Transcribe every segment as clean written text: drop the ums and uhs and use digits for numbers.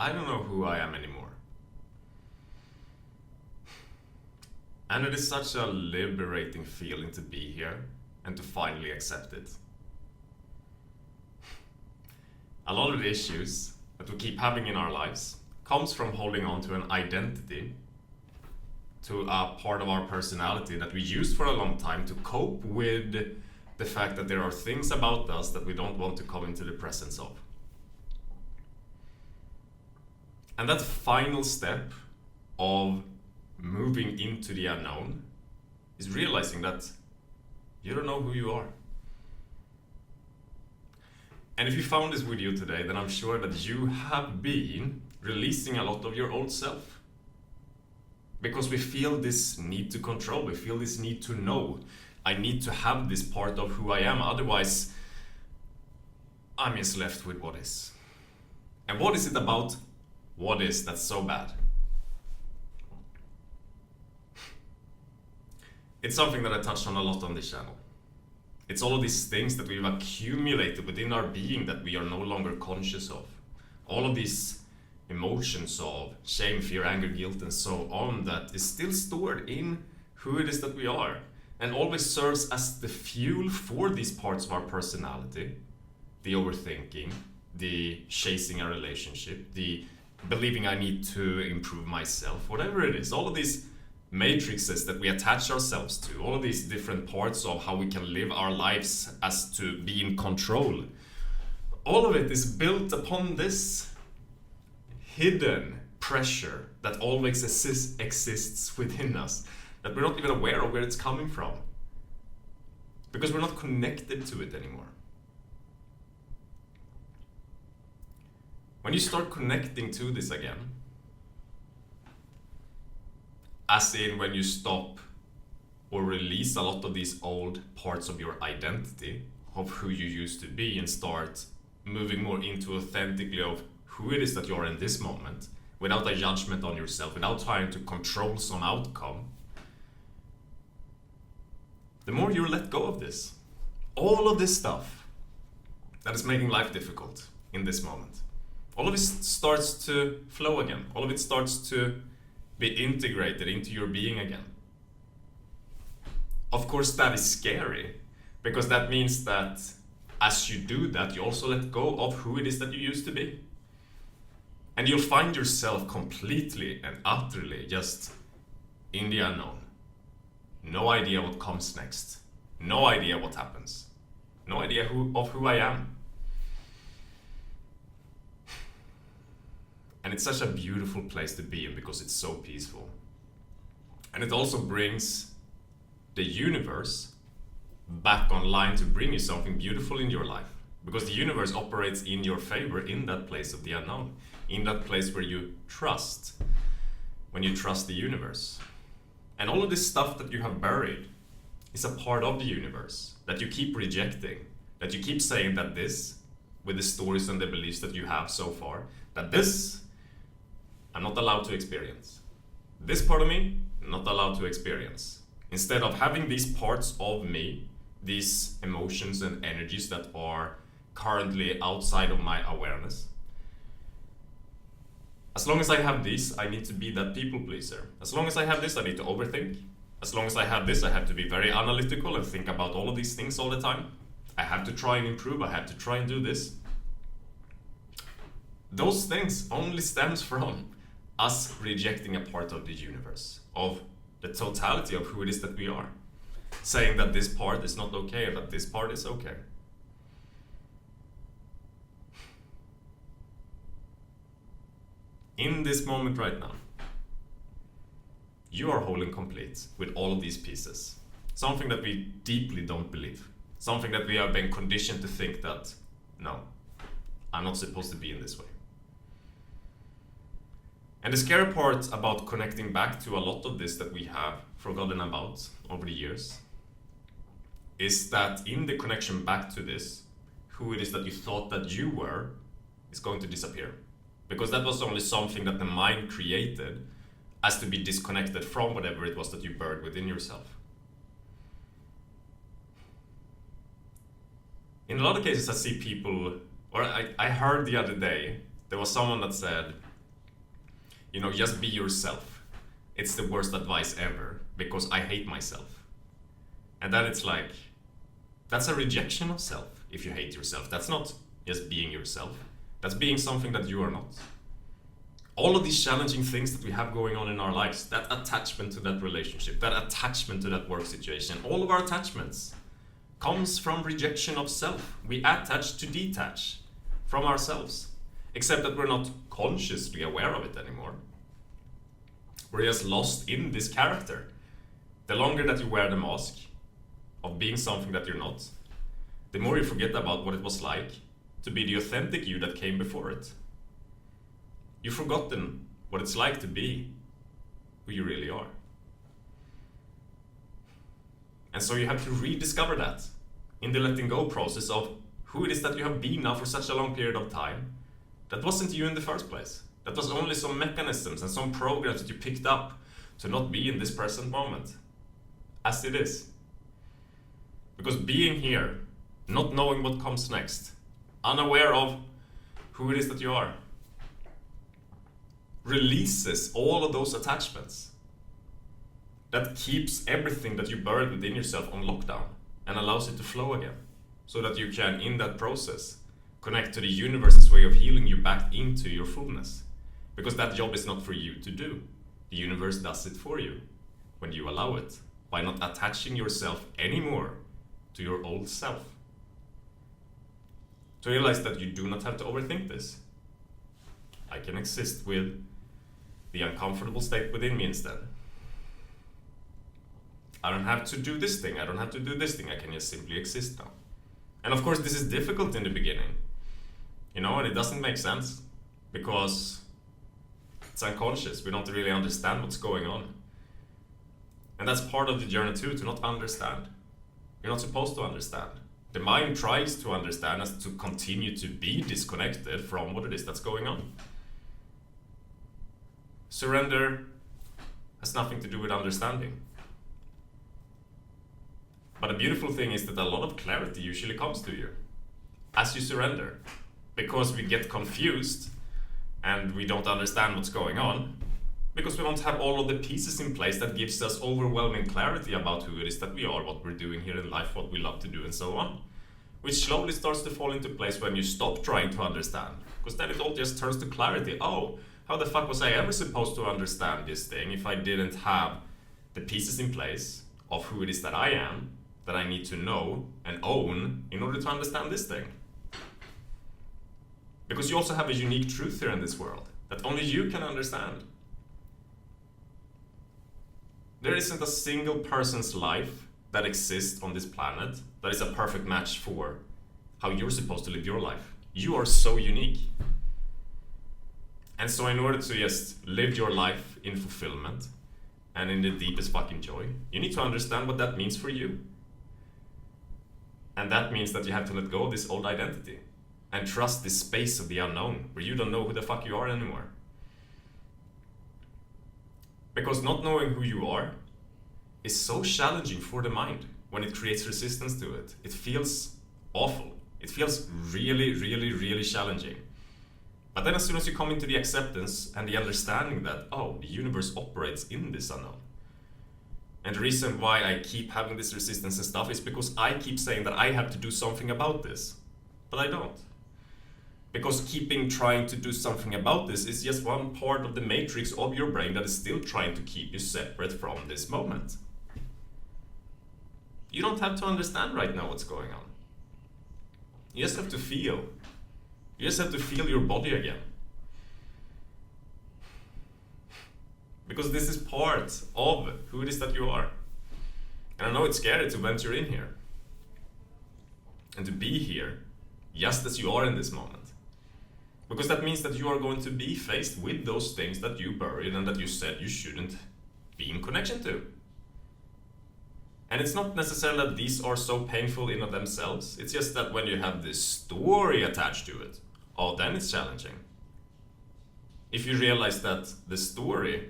I don't know who I am anymore. And it is such a liberating feeling to be here and to finally accept it. A lot of the issues that we keep having in our lives comes from holding on to an identity, to a part of our personality that we used for a long time to cope with the fact that there are things about us that we don't want to come into the presence of. And that final step of moving into the unknown is realizing that you don't know who you are. And if you found this video today, then I'm sure that you have been releasing a lot of your old self. Because we feel this need to control, we feel this need to know. I need to have this part of who I am, otherwise I'm just left with what is. And what is it about what is that's so bad? It's something that I touched on a lot on this channel. It's all of these things that we've accumulated within our being that we are no longer conscious of. All of these emotions of shame, fear, anger, guilt, and so on that is still stored in who it is that we are, and always serves as the fuel for these parts of our personality. The overthinking, the chasing a relationship, the believing I need to improve myself, whatever it is. All of these matrices that we attach ourselves to, all of these different parts of how we can live our lives as to be in control, all of it is built upon this hidden pressure that always exists within us, that we're not even aware of where it's coming from, because we're not connected to it anymore. When you start connecting to this again, as in when you stop or release a lot of these old parts of your identity, of who you used to be, and start moving more into authentically of who it is that you're in this moment, without a judgment on yourself, without trying to control some outcome, the more you let go of this, all of this stuff that is making life difficult in this moment, all of it starts to flow again. All of it starts to be integrated into your being again. Of course, that is scary, because that means that as you do that, you also let go of who it is that you used to be. And you'll find yourself completely and utterly just in the unknown. No idea what comes next. No idea what happens. No idea of who I am. And it's such a beautiful place to be in because it's so peaceful. And it also brings the universe back online to bring you something beautiful in your life. Because the universe operates in your favor in that place of the unknown. In that place where you trust. When you trust the universe. And all of this stuff that you have buried is a part of the universe that you keep rejecting. That you keep saying that this, with the stories and the beliefs that you have so far, that this I'm not allowed to experience. This part of me, not allowed to experience. Instead of having these parts of me, these emotions and energies that are currently outside of my awareness. As long as I have these, I need to be that people pleaser. As long as I have this, I need to overthink. As long as I have this, I have to be very analytical and think about all of these things all the time. I have to try and improve, I have to try and do this. Those things only stems from us rejecting a part of the universe, of the totality of who it is that we are. Saying that this part is not okay and that this part is okay. In this moment right now, you are whole and complete with all of these pieces. Something that we deeply don't believe. Something that we have been conditioned to think that, no, I'm not supposed to be in this way. And the scary part about connecting back to a lot of this that we have forgotten about over the years is that in the connection back to this, who it is that you thought that you were is going to disappear. Because that was only something that the mind created as to be disconnected from whatever it was that you buried within yourself. In a lot of cases I see people, or I heard the other day, there was someone that said, just be yourself. It's the worst advice ever, because I hate myself. And then it's like, that's a rejection of self. If you hate yourself, that's not just being yourself. That's being something that you are not. All of these challenging things that we have going on in our lives, that attachment to that relationship, that attachment to that work situation, all of our attachments comes from rejection of self. We attach to detach from ourselves, except that we're not consciously aware of it anymore. We're just lost in this character. The longer that you wear the mask of being something that you're not, the more you forget about what it was like to be the authentic you that came before it. You've forgotten what it's like to be who you really are. And so you have to rediscover that in the letting go process of who it is that you have been now for such a long period of time. That wasn't you in the first place. That was only some mechanisms and some programs that you picked up to not be in this present moment as it is. Because being here, not knowing what comes next, unaware of who it is that you are, releases all of those attachments. That keeps everything that you buried within yourself on lockdown and allows it to flow again, so that you can, in that process, connect to the universe's way of healing you back into your fullness. Because that job is not for you to do. The universe does it for you when you allow it, by not attaching yourself anymore to your old self. To realize that you do not have to overthink this. I can exist with the uncomfortable state within me instead. I don't have to do this thing, I don't have to do this thing, I can just simply exist now. And of course this is difficult in the beginning, and it doesn't make sense, because it's unconscious, we don't really understand what's going on. And that's part of the journey too, to not understand. You're not supposed to understand. The mind tries to understand us to continue to be disconnected from what it is that's going on. Surrender has nothing to do with understanding. But the beautiful thing is that a lot of clarity usually comes to you as you surrender, because we get confused and we don't understand what's going on, because we don't have all of the pieces in place that gives us overwhelming clarity about who it is that we are, what we're doing here in life, what we love to do, and so on. Which slowly starts to fall into place when you stop trying to understand, because then it all just turns to clarity. Oh, how the fuck was I ever supposed to understand this thing if I didn't have the pieces in place of who it is that I am, that I need to know and own in order to understand this thing? Because you also have a unique truth here in this world that only you can understand. There isn't a single person's life that exists on this planet that is a perfect match for how you're supposed to live your life. You are so unique. And so in order to just live your life in fulfillment and in the deepest fucking joy, you need to understand what that means for you. And that means that you have to let go of this old identity and trust this space of the unknown where you don't know who the fuck you are anymore. Because not knowing who you are is so challenging for the mind when it creates resistance to it. It feels awful. It feels really, really, really challenging. But then as soon as you come into the acceptance and the understanding that, oh, the universe operates in this unknown. And the reason why I keep having this resistance and stuff is because I keep saying that I have to do something about this. But I don't. Because trying to do something about this is just one part of the matrix of your brain that is still trying to keep you separate from this moment. You don't have to understand right now what's going on. You just have to feel. You just have to feel your body again. Because this is part of who it is that you are. And I know it's scary to venture in here. And to be here, just as you are in this moment. Because that means that you are going to be faced with those things that you buried and that you said you shouldn't be in connection to. And it's not necessarily that these are so painful in of themselves. It's just that when you have this story attached to it, oh, then it's challenging. If you realize that the story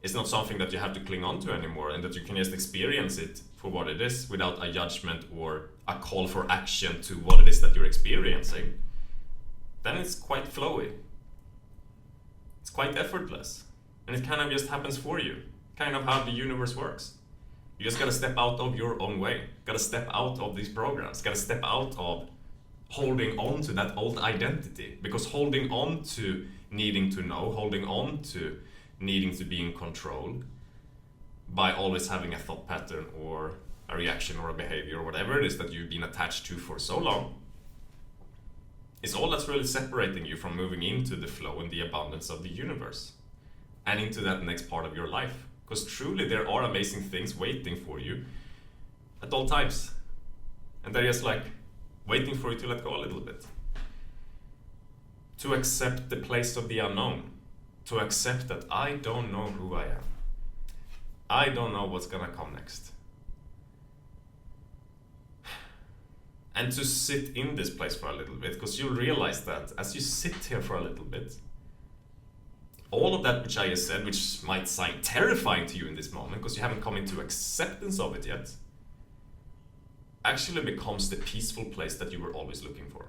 is not something that you have to cling on to anymore and that you can just experience it for what it is without a judgment or a call for action to what it is that you're experiencing, then it's quite flowy. It's quite effortless. And it kind of just happens for you. Kind of how the universe works. You just gotta step out of your own way. Gotta step out of these programs. Gotta step out of holding on to that old identity. Because holding on to needing to know, holding on to needing to be in control by always having a thought pattern or a reaction or a behavior or whatever it is that you've been attached to for so long, is all that's really separating you from moving into the flow and the abundance of the universe and into that next part of your life. Because truly there are amazing things waiting for you at all times. And they're just like waiting for you to let go a little bit. To accept the place of the unknown. To accept that I don't know who I am. I don't know what's gonna come next. And to sit in this place for a little bit, because you'll realize that as you sit here for a little bit, all of that which I just said, which might sound terrifying to you in this moment, because you haven't come into acceptance of it yet, actually becomes the peaceful place that you were always looking for.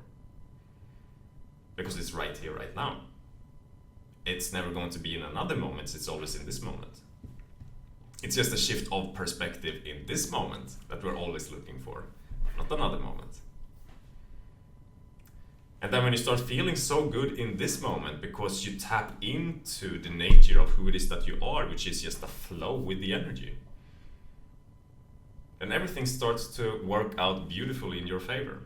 Because it's right here, right now. It's never going to be in another moment, it's always in this moment. It's just a shift of perspective in this moment that we're always looking for, not another moment. And then when you start feeling so good in this moment because you tap into the nature of who it is that you are, which is just a flow with the energy, then everything starts to work out beautifully in your favor.